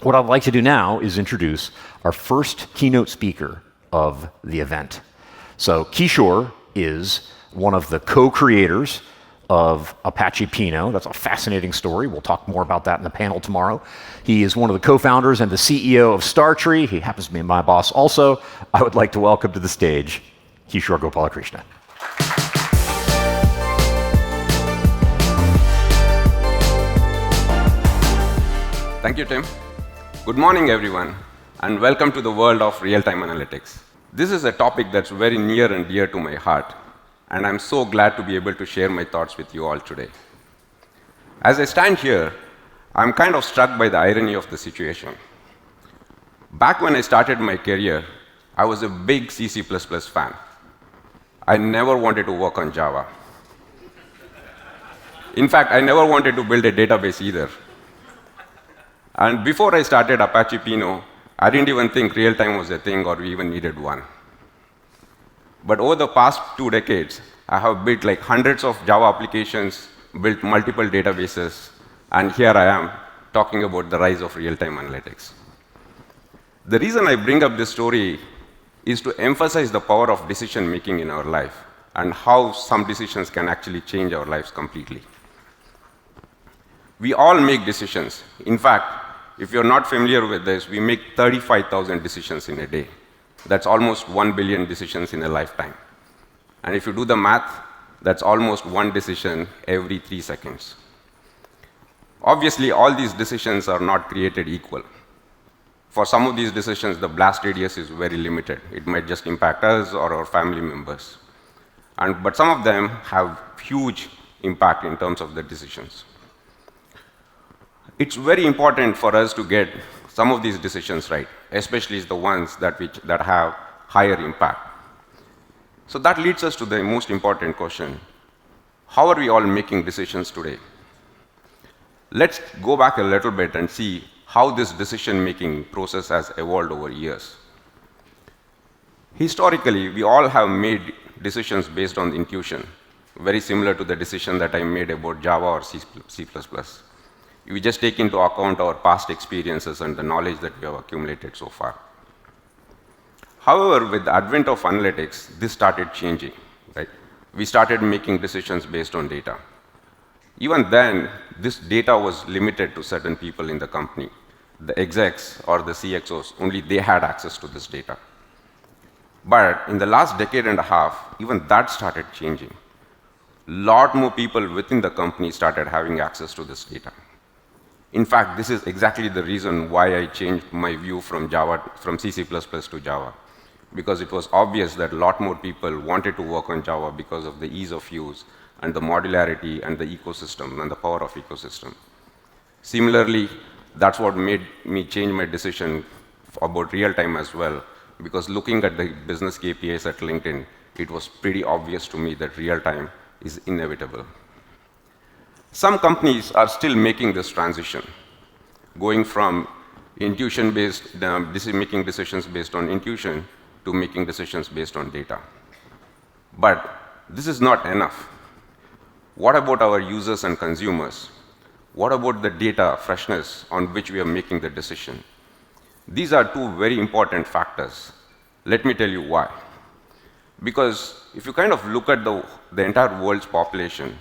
What I'd like to do now is introduce our first keynote speaker of the event. So Kishore is one of the co-creators of Apache Pinot. That's a fascinating story. We'll talk more about that in the panel tomorrow. He is one of the co-founders and the CEO of StarTree. He happens to be my boss also. I would like to welcome to the stage Kishore Gopalakrishna. Thank you, Tim. Good morning, everyone, and welcome to the world of real-time analytics. This is a topic that's very near and dear to my heart, and I'm so glad to be able to share my thoughts with you all today. As I stand here, I'm kind of struck by the irony of the situation. Back when I started my career, I was a big C++ fan. I never wanted to work on Java. In fact, I never wanted to build a database either. And before I started Apache Pinot, I didn't even think real-time was a thing or we even needed one. But over the past 2 decades, I have built like hundreds of Java applications, built multiple databases, and here I am talking about the rise of real-time analytics. The reason I bring up this story is to emphasize the power of decision-making in our life and how some decisions can actually change our lives completely. We all make decisions. In fact, if you're not familiar with this, we make 35,000 decisions in a day. That's almost 1 billion decisions in a lifetime. And if you do the math, that's almost one decision every 3 seconds. Obviously, all these decisions are not created equal. For some of these decisions, the blast radius is very limited. It might just impact us or our family members. But some of them have huge impact in terms of the decisions. It's very important for us to get some of these decisions right, especially the ones that have higher impact. So that leads us to the most important question. How are we all making decisions today? Let's go back a little bit and see how this decision-making process has evolved over years. Historically, we all have made decisions based on intuition, very similar to the decision that I made about Java or C++. We just take into account our past experiences and the knowledge that we have accumulated so far. However, with the advent of analytics, this started changing, right? We started making decisions based on data. Even then, this data was limited to certain people in the company. The execs or the CXOs, only they had access to this data. But in the last decade and a half, even that started changing. A lot more people within the company started having access to this data. In fact, this is exactly the reason why I changed my view from C++ to Java, because it was obvious that a lot more people wanted to work on Java because of the ease of use and the modularity and the ecosystem and the power of ecosystem. Similarly, that's what made me change my decision about real-time as well, because looking at the business KPIs at LinkedIn, it was pretty obvious to me that real-time is inevitable. Some companies are still making this transition, going from intuition-based, making decisions based on intuition to making decisions based on data. But this is not enough. What about our users and consumers? What about the data freshness on which we are making the decision? These are two very important factors. Let me tell you why. Because if you kind of look at the entire world's population,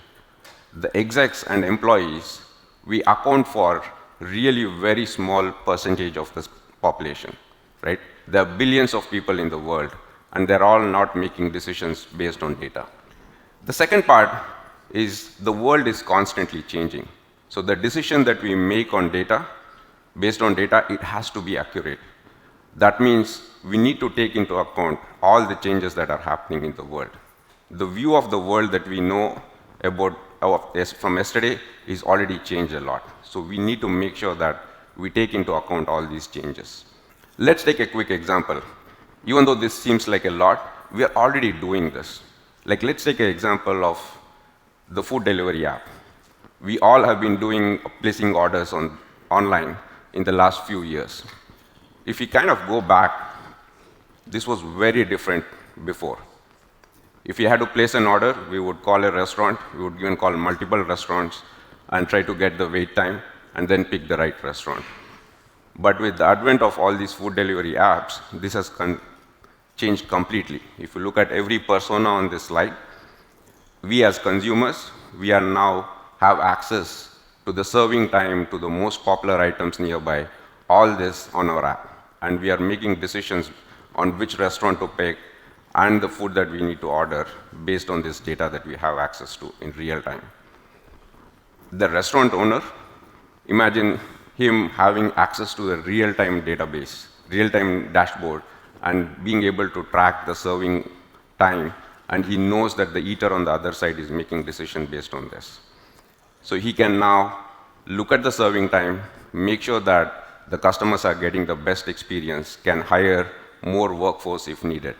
the execs and employees, we account for really very small percentage of this population, right? There are billions of people in the world, and they're all not making decisions based on data. The second part is the world is constantly changing. So the decision that we make on data, based on data, it has to be accurate. That means we need to take into account all the changes that are happening in the world. The view of the world that we know about from yesterday is already changed a lot. So we need to make sure that we take into account all these changes. Let's take a quick example. Even though this seems like a lot, we are already doing this. Like, let's take an example of the food delivery app. We all have been placing orders online in the last few years. If we kind of go back, this was very different before. If we had to place an order, we would call a restaurant, we would even call multiple restaurants and try to get the wait time and then pick the right restaurant. But with the advent of all these food delivery apps, this has changed completely. If you look at every persona on this slide, we as consumers, we are now have access to the serving time, to the most popular items nearby, all this on our app. And we are making decisions on which restaurant to pick and the food that we need to order based on this data that we have access to in real time. The restaurant owner, imagine him having access to a real-time database, real-time dashboard, and being able to track the serving time, and he knows that the eater on the other side is making decisions based on this. So he can now look at the serving time, make sure that the customers are getting the best experience, can hire more workforce if needed.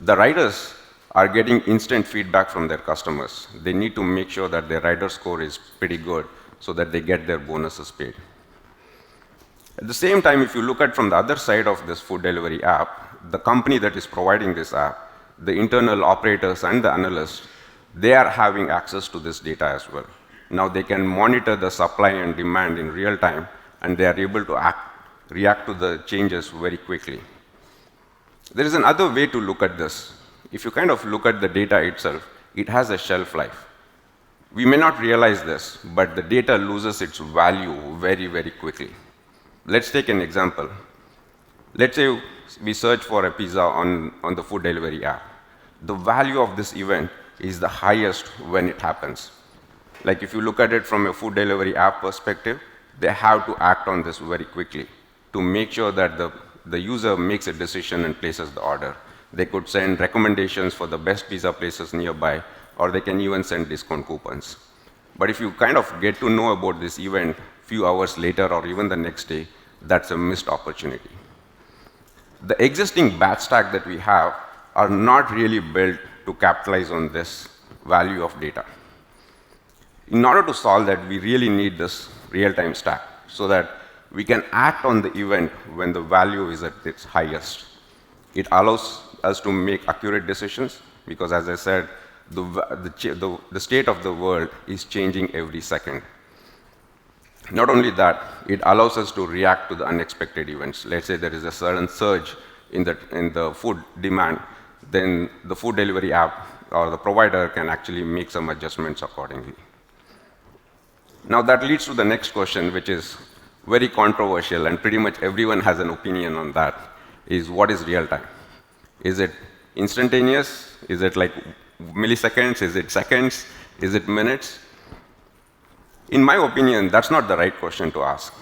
The riders are getting instant feedback from their customers. They need to make sure that their rider score is pretty good so that they get their bonuses paid. At the same time, if you look at from the other side of this food delivery app, the company that is providing this app, the internal operators and the analysts, they are having access to this data as well. Now they can monitor the supply and demand in real time, and they are able to react to the changes very quickly. There is another way to look at this. If you kind of look at the data itself, it has a shelf life. We may not realize this, but the data loses its value very, very quickly. Let's take an example. Let's say we search for a pizza on the food delivery app. The value of this event is the highest when it happens. Like if you look at it from a food delivery app perspective, they have to act on this very quickly to make sure that the user makes a decision and places the order. They could send recommendations for the best pizza places nearby, or they can even send discount coupons. But if you kind of get to know about this event a few hours later or even the next day, that's a missed opportunity. The existing batch stack that we have are not really built to capitalize on this value of data. In order to solve that, we really need this real-time stack so that we can act on the event when the value is at its highest. It allows us to make accurate decisions because, as I said, the state of the world is changing every second. Not only that, it allows us to react to the unexpected events. Let's say there is a sudden surge in the food demand, then the food delivery app or the provider can actually make some adjustments accordingly. Now that leads to the next question, which is very controversial, and pretty much everyone has an opinion on that, is what is real time? Is it instantaneous? Is it like milliseconds? Is it seconds? Is it minutes? In my opinion, that's not the right question to ask.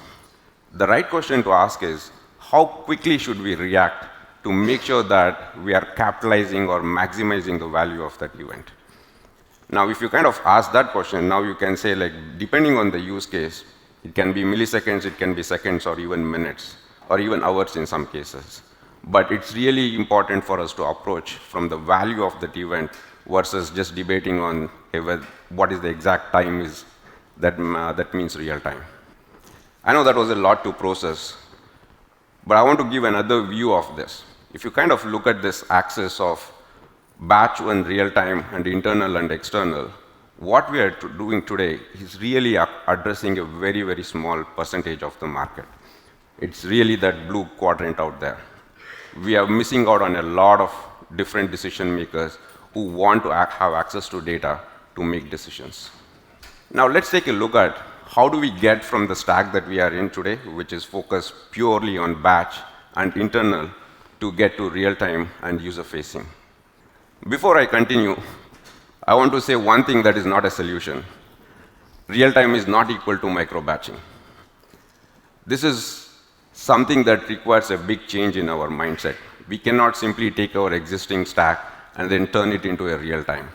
The right question to ask is, how quickly should we react to make sure that we are capitalizing or maximizing the value of that event? Now, if you kind of ask that question, now you can say, like, depending on the use case, it can be milliseconds, it can be seconds, or even minutes, or even hours in some cases. But it's really important for us to approach from the value of that event versus just debating on what is the exact time is that means real time. I know that was a lot to process, but I want to give another view of this. If you kind of look at this axis of batch and real time and internal and external, what we are doing today is really addressing a very, very small percentage of the market. It's really that blue quadrant out there. We are missing out on a lot of different decision makers who want to have access to data to make decisions. Now let's take a look at how do we get from the stack that we are in today, which is focused purely on batch and internal, to get to real time and user facing. Before I continue, I want to say one thing that is not a solution. Real time is not equal to micro batching. This is something that requires a big change in our mindset. We cannot simply take our existing stack and then turn it into a real time.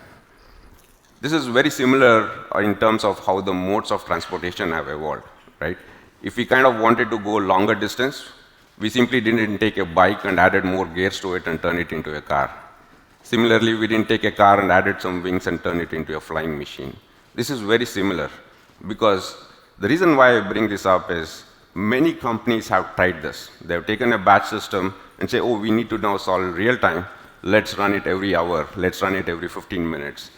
This is very similar in terms of how the modes of transportation have evolved, right? If we kind of wanted to go longer distance, we simply didn't take a bike and added more gears to it and turn it into a car. Similarly, we didn't take a car and added some wings and turn it into a flying machine. This is very similar because the reason why I bring this up is many companies have tried this. They've taken a batch system and say, oh, we need to now solve real time. Let's run it every hour. Let's run it every 15 minutes.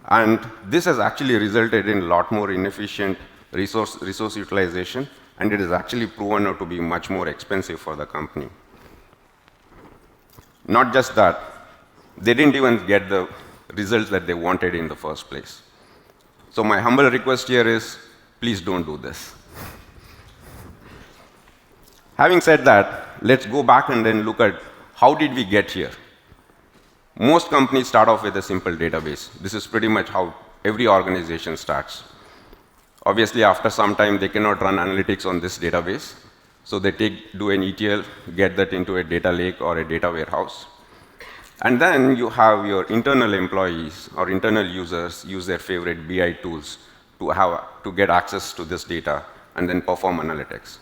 And this has actually resulted in a lot more inefficient resource utilization and it is actually proven out to be much more expensive for the company. Not just that, they didn't even get the results that they wanted in the first place. So my humble request here is, please don't do this. Having said that, let's go back and then look at how did we get here. Most companies start off with a simple database. This is pretty much how every organization starts. Obviously, after some time, they cannot run analytics on this database. So they do an ETL, get that into a data lake or a data warehouse. And then you have your internal employees or internal users use their favorite BI tools to get access to this data and then perform analytics.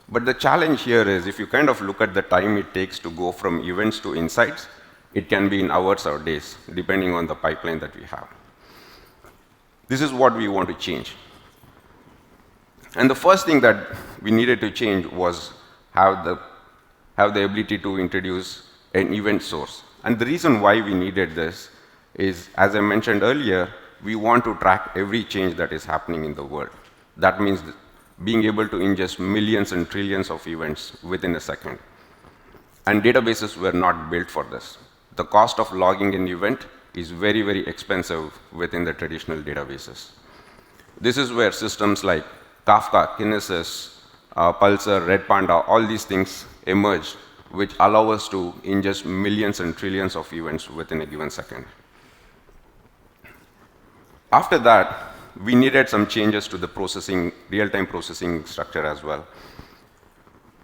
But the challenge here is if you kind of look at the time it takes to go from events to insights, it can be in hours or days, depending on the pipeline that we have. This is what we want to change. And the first thing that we needed to change was have the ability to introduce an event source. And the reason why we needed this is, as I mentioned earlier, we want to track every change that is happening in the world. That means being able to ingest millions and trillions of events within a second. And databases were not built for this. The cost of logging an event is very, very expensive within the traditional databases. This is where systems like Kafka, Kinesis, Pulsar, Red Panda, all these things emerged, which allow us to ingest millions and trillions of events within a given second. After that, we needed some changes to the real-time processing structure as well.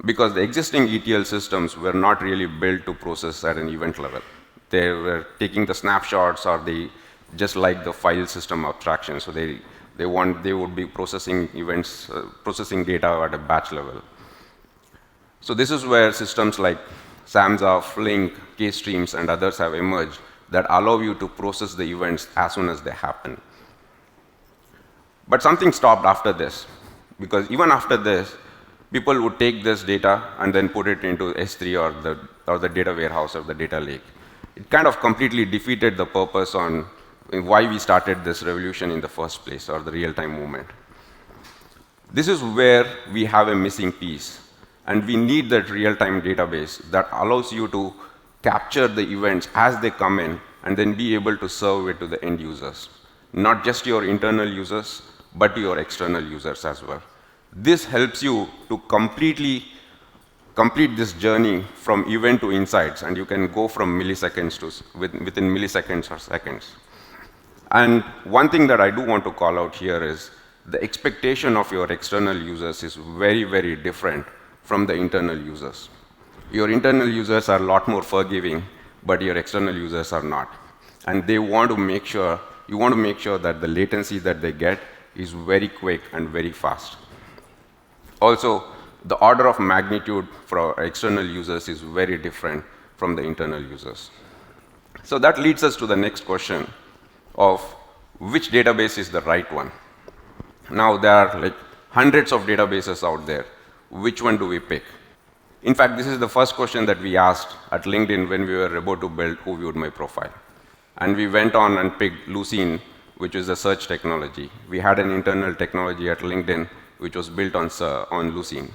Because the existing ETL systems were not really built to process at an event level. They were taking the snapshots, or they just like the file system abstraction. So they would be processing events, processing data at a batch level. So this is where systems like Samza, Flink, K-Streams, and others have emerged that allow you to process the events as soon as they happen. But something stopped after this, because even after this, people would take this data and then put it into S3 or the data warehouse or the data lake. It kind of completely defeated the purpose on why we started this revolution in the first place, or the real-time movement. This is where we have a missing piece, and we need that real-time database that allows you to capture the events as they come in and then be able to serve it to the end users. Not just your internal users, but to your external users as well. This helps you to complete this journey from event to insights, and you can go from milliseconds to within milliseconds or seconds. And one thing that I do want to call out here is the expectation of your external users is very, very different from the internal users. Your internal users are a lot more forgiving, but your external users are not. And you want to make sure that the latency that they get is very quick and very fast. Also, the order of magnitude for our external users is very different from the internal users. So that leads us to the next question of which database is the right one. Now, there are like hundreds of databases out there. Which one do we pick? In fact, this is the first question that we asked at LinkedIn when we were about to build Who Viewed My Profile. And we went on and picked Lucene, which is a search technology. We had an internal technology at LinkedIn which was built on Lucene.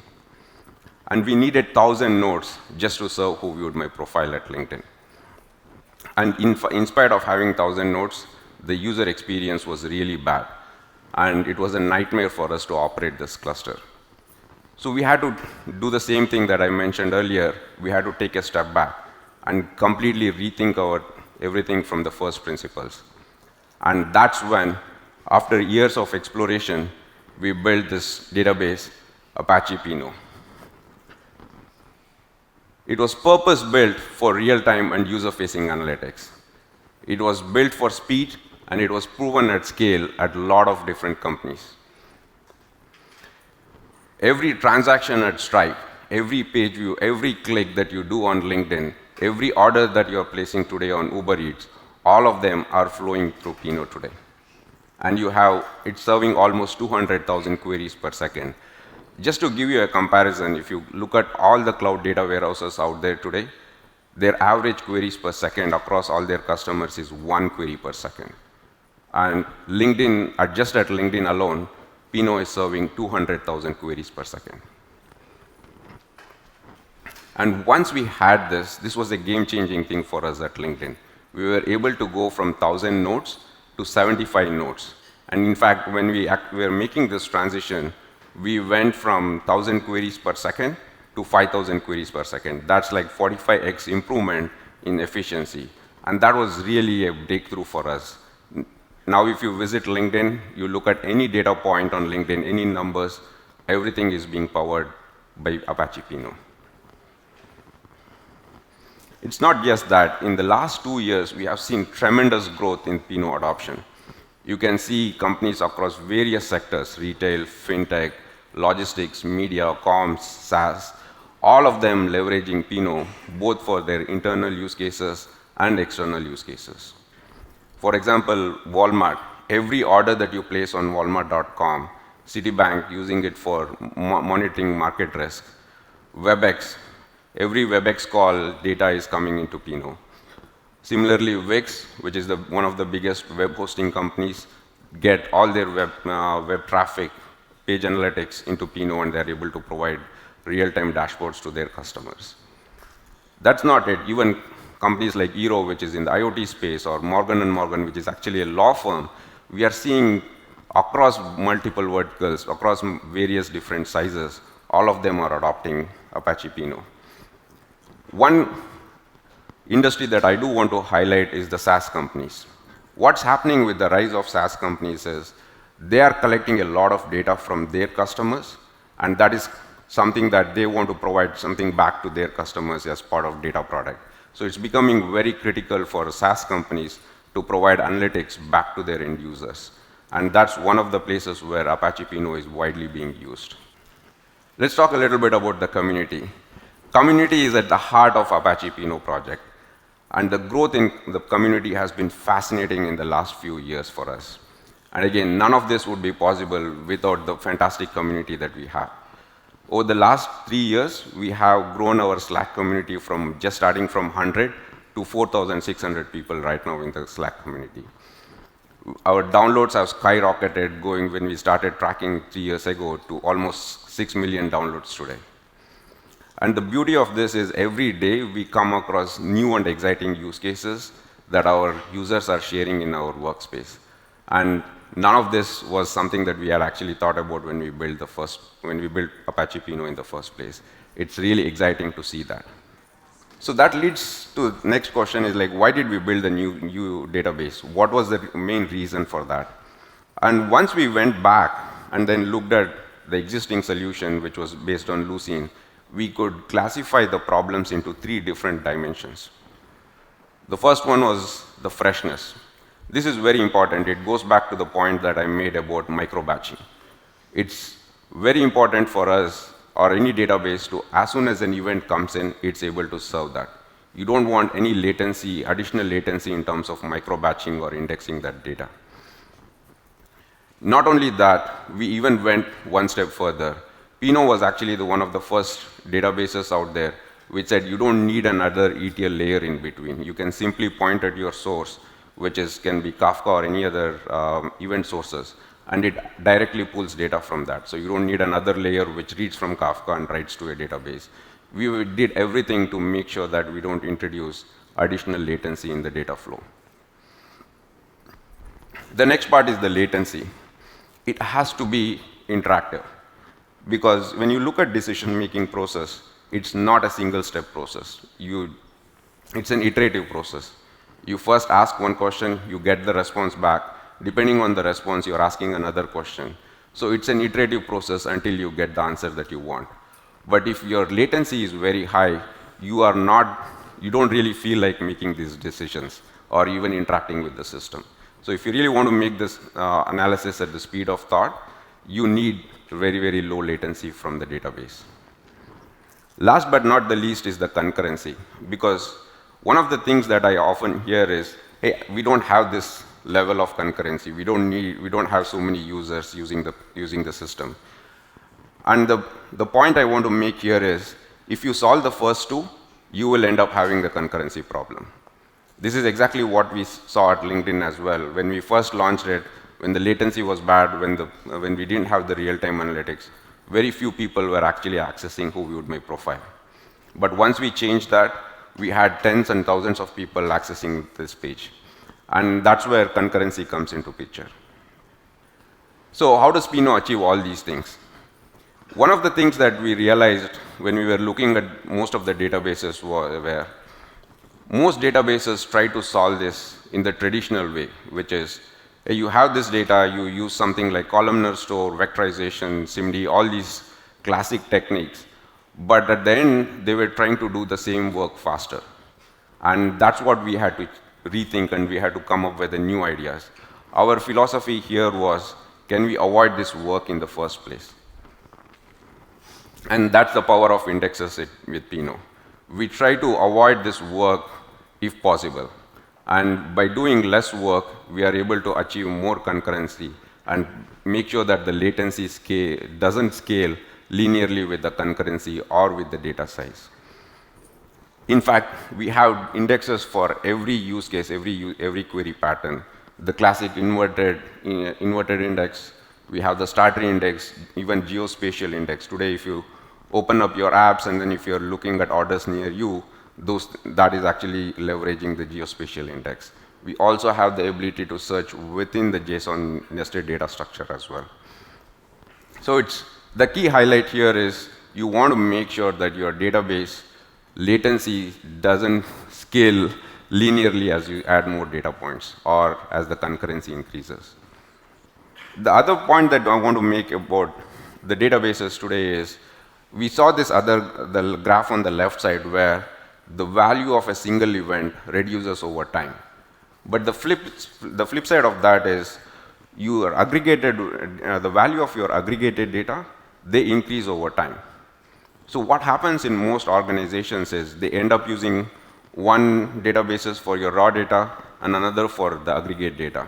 And we needed 1,000 nodes just to serve Who Viewed My Profile at LinkedIn. And in spite of having 1,000 nodes, the user experience was really bad. And it was a nightmare for us to operate this cluster. So we had to do the same thing that I mentioned earlier. We had to take a step back and completely rethink everything from the first principles. And that's when, after years of exploration, we built this database, Apache Pinot. It was purpose-built for real-time and user-facing analytics. It was built for speed, and it was proven at scale at a lot of different companies. Every transaction at Stripe, every page view, every click that you do on LinkedIn, every order that you're placing today on Uber Eats, all of them are flowing through Keynote today. And it's serving almost 200,000 queries per second. Just to give you a comparison, if you look at all the cloud data warehouses out there today, their average queries per second across all their customers is 1 query per second. And LinkedIn, just at LinkedIn alone, Pinot is serving 200,000 queries per second. And once we had this was a game-changing thing for us at LinkedIn. We were able to go from 1,000 nodes to 75 nodes. And in fact, when we were making this transition, we went from 1,000 queries per second to 5,000 queries per second. That's like 45x improvement in efficiency. And that was really a breakthrough for us. Now, if you visit LinkedIn, you look at any data point on LinkedIn, any numbers, everything is being powered by Apache Pinot. It's not just that. In the last 2 years, we have seen tremendous growth in Pinot adoption. You can see companies across various sectors, retail, fintech, logistics, media, comms, SaaS, all of them leveraging Pinot, both for their internal use cases and external use cases. For example, Walmart, every order that you place on walmart.com, Citibank using it for monitoring market risk, WebEx, every WebEx call data is coming into Pinot. Similarly, Wix, which is one of the biggest web hosting companies, get all their web traffic, page analytics into Pinot, and they're able to provide real-time dashboards to their customers. That's not it. Even companies like Eero, which is in the IoT space, or Morgan & Morgan, which is actually a law firm, we are seeing across multiple verticals, across various different sizes, all of them are adopting Apache Pinot. One industry that I do want to highlight is the SaaS companies. What's happening with the rise of SaaS companies is they are collecting a lot of data from their customers, and that is something that they want to provide something back to their customers as part of data product. So it's becoming very critical for SaaS companies to provide analytics back to their end users. And that's one of the places where Apache Pinot is widely being used. Let's talk a little bit about the community. Community is at the heart of Apache Pinot project. And the growth in the community has been fascinating in the last few years for us. And again, none of this would be possible without the fantastic community that we have. Over the last 3 years, we have grown our Slack community from just starting from 100 to 4,600 people right now in the Slack community. Our downloads have skyrocketed going when we started tracking 3 years ago to almost 6 million downloads today. And the beauty of this is every day we come across new and exciting use cases that our users are sharing in our workspace. And none of this was something that we had actually thought about when we built Apache Pinot in the first place. It's really exciting to see that. So that leads to the next question is like, why did we build a new database? What was the main reason for that? And once we went back and then looked at the existing solution, which was based on Lucene, we could classify the problems into 3 different dimensions. The first one was the freshness. This is very important. It goes back to the point that I made about micro-batching. It's very important for us or any database to, as soon as an event comes in, it's able to serve that. You don't want any latency, additional latency in terms of micro-batching or indexing that data. Not only that, we even went one step further. Pinot was actually one of the first databases out there which said you don't need another ETL layer in between. You can simply point at your source, which can be Kafka or any other event sources, and it directly pulls data from that. So you don't need another layer which reads from Kafka and writes to a database. We did everything to make sure that we don't introduce additional latency in the data flow. The next part is the latency. It has to be interactive. Because when you look at decision-making process, it's not a single-step process. It's an iterative process. You first ask one question, you get the response back. Depending on the response, you're asking another question. So it's an iterative process until you get the answer that you want. But if your latency is very high, you don't really feel like making these decisions or even interacting with the system. So if you really want to make this analysis at the speed of thought, you need very, very low latency from the database. Last but not the least is the concurrency. Because one of the things that I often hear is, hey, we don't have this level of concurrency. We don't have so many users using the system. And the point I want to make here is, if you solve the first 2, you will end up having the concurrency problem. This is exactly what we saw at LinkedIn as well. When we first launched it, when the latency was bad, when we didn't have the real-time analytics, very few people were actually accessing who viewed my profile. But once we changed that, we had tens and thousands of people accessing this page. And that's where concurrency comes into picture. So how does Pinot achieve all these things? One of the things that we realized when we were looking at most of the databases were most databases try to solve this in the traditional way, which is you have this data, you use something like columnar store, vectorization, SIMD, all these classic techniques. But at the end, they were trying to do the same work faster. And that's what we had to rethink, and we had to come up with the new ideas. Our philosophy here was, can we avoid this work in the first place? And that's the power of indexes with Pinot. We try to avoid this work if possible. And by doing less work, we are able to achieve more concurrency and make sure that the latency doesn't scale linearly with the concurrency or with the data size. In fact, we have indexes for every use case, every query pattern. The classic inverted index, we have the StarTree index, even geospatial index. Today, if you open up your apps and then if you're looking at orders near you, that is actually leveraging the geospatial index. We also have the ability to search within the JSON nested data structure as well. So the key highlight here is you want to make sure that your database latency doesn't scale linearly as you add more data points or as the concurrency increases. The other point that I want to make about the databases today is we saw the graph on the left side where the value of a single event reduces over time. But the flip side of that is the value of your aggregated data, they increase over time. So what happens in most organizations is they end up using one databases for your raw data and another for the aggregate data.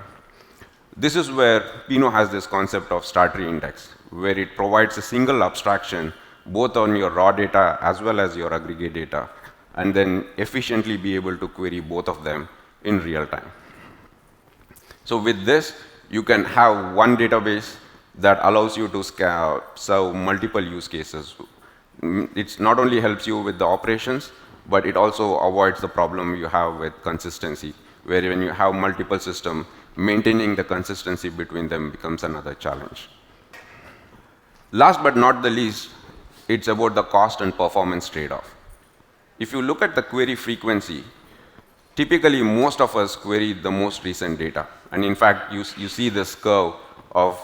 This is where Pinot has this concept of StarTree index, where it provides a single abstraction both on your raw data as well as your aggregate data, and then efficiently be able to query both of them in real time. So with this, you can have one database that allows you to serve multiple use cases. It not only helps you with the operations, but it also avoids the problem you have with consistency, where when you have multiple systems, maintaining the consistency between them becomes another challenge. Last but not the least, it's about the cost and performance trade-off. If you look at the query frequency, typically most of us query the most recent data. And in fact, you see this curve of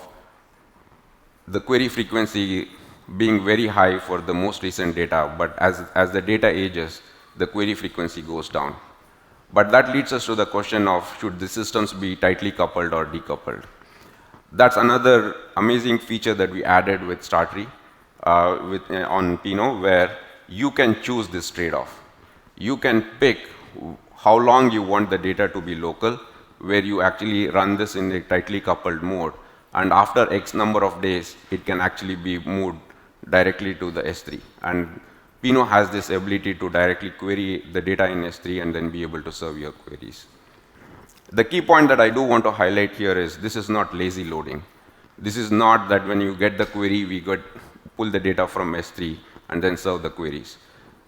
the query frequency being very high for the most recent data, but as the data ages, the query frequency goes down. But that leads us to the question of should the systems be tightly coupled or decoupled? That's another amazing feature that we added with StarTree on Pinot, where you can choose this trade-off. You can pick how long you want the data to be local, where you actually run this in a tightly coupled mode, and after X number of days, it can actually be moved directly to the S3. And Pinot has this ability to directly query the data in S3 and then be able to serve your queries. The key point that I do want to highlight here is this is not lazy loading. This is not that when you get the query, we pull the data from S3 and then serve the queries.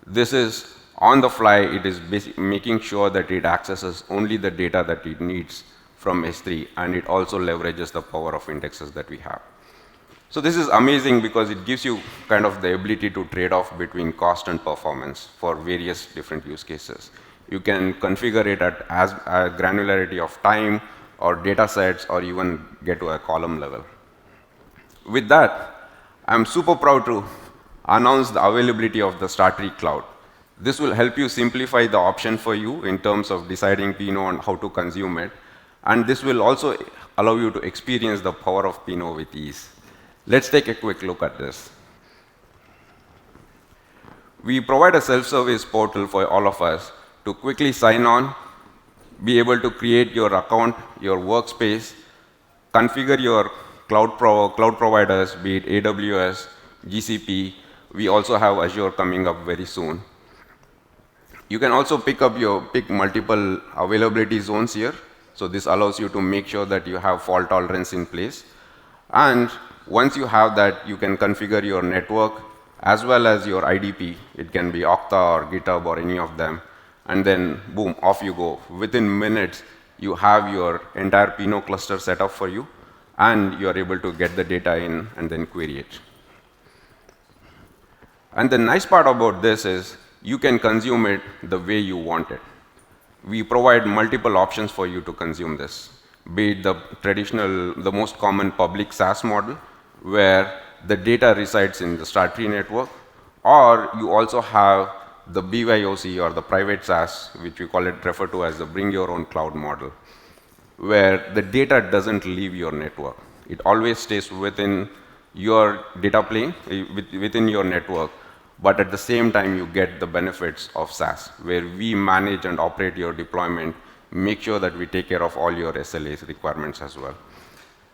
This is on the fly. It is making sure that it accesses only the data that it needs from S3, and it also leverages the power of indexes that we have. So this is amazing because it gives you kind of the ability to trade off between cost and performance for various different use cases. You can configure it at a granularity of time or data sets or even get to a column level. With that, I'm super proud to announce the availability of the StarTree Cloud. This will help you simplify the option for you in terms of deciding Pinot and how to consume it. And this will also allow you to experience the power of Pinot with ease. Let's take a quick look at this. We provide a self-service portal for all of us to quickly sign on, be able to create your account, your workspace, configure your cloud providers, be it AWS, GCP. We also have Azure coming up very soon. You can also pick multiple availability zones here, So this allows you to make sure that you have fault tolerance in place. And once you have that, you can configure your network as well as your IDP. It can be Okta or GitHub or any of them. And then, boom, off you go. Within minutes, you have your entire Pinot cluster set up for you, and you're able to get the data in and then query it. And the nice part about this is you can consume it the way you want it. We provide multiple options for you to consume this, be it the traditional, the most common public SaaS model, where the data resides in the StarTree network, or you also have the BYOC, or the private SaaS, which we refer to as the bring your own cloud model, where the data doesn't leave your network. It always stays within your data plane, within your network, but at the same time you get the benefits of SaaS, where we manage and operate your deployment, make sure that we take care of all your SLA requirements as well.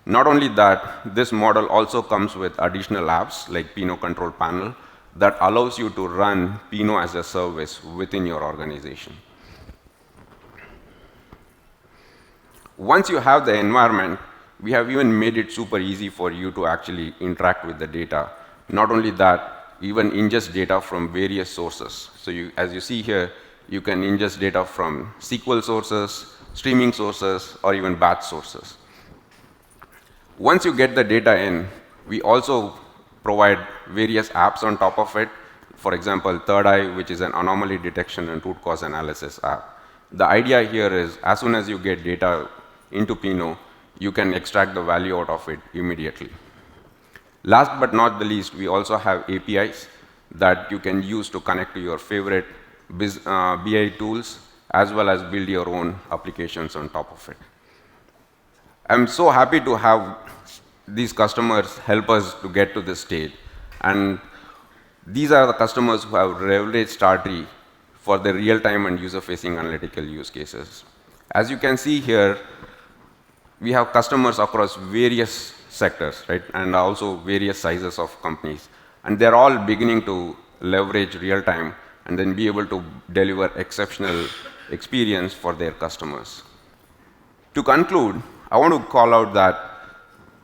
Not only that, this model also comes with additional apps like Pinot Control Panel that allows you to run Pinot as a service within your organization. Once you have the environment, we have even made it super easy for you to actually interact with the data. Not only that, even ingest data from various sources. So as you see here, you can ingest data from SQL sources, streaming sources, or even batch sources. Once you get the data in, we also provide various apps on top of it. For example, Third Eye, which is an anomaly detection and root cause analysis app. The idea here is, as soon as you get data into Pinot, you can extract the value out of it immediately. Last but not the least, we also have APIs that you can use to connect to your favorite BI tools, as well as build your own applications on top of it. I'm so happy to have these customers help us to get to this stage. And these are the customers who have leveraged StarTree for the real-time and user-facing analytical use cases. As you can see here, we have customers across various sectors, right, and also various sizes of companies. And they're all beginning to leverage real-time and then be able to deliver exceptional experience for their customers. To conclude, I want to call out that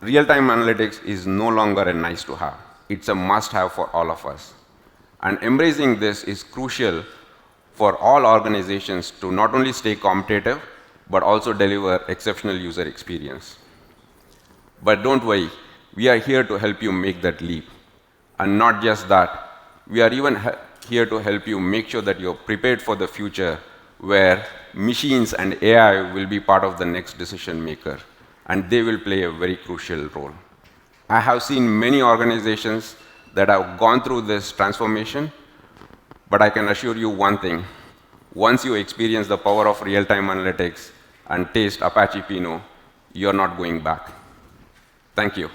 real-time analytics is no longer a nice-to-have. It's a must-have for all of us. And embracing this is crucial for all organizations to not only stay competitive, but also deliver exceptional user experience. But don't worry, we are here to help you make that leap. And not just that, we are even here to help you make sure that you're prepared for the future, where machines and AI will be part of the next decision maker, and they will play a very crucial role. I have seen many organizations that have gone through this transformation, but I can assure you one thing. Once you experience the power of real-time analytics and taste Apache Pinot, you're not going back. Thank you.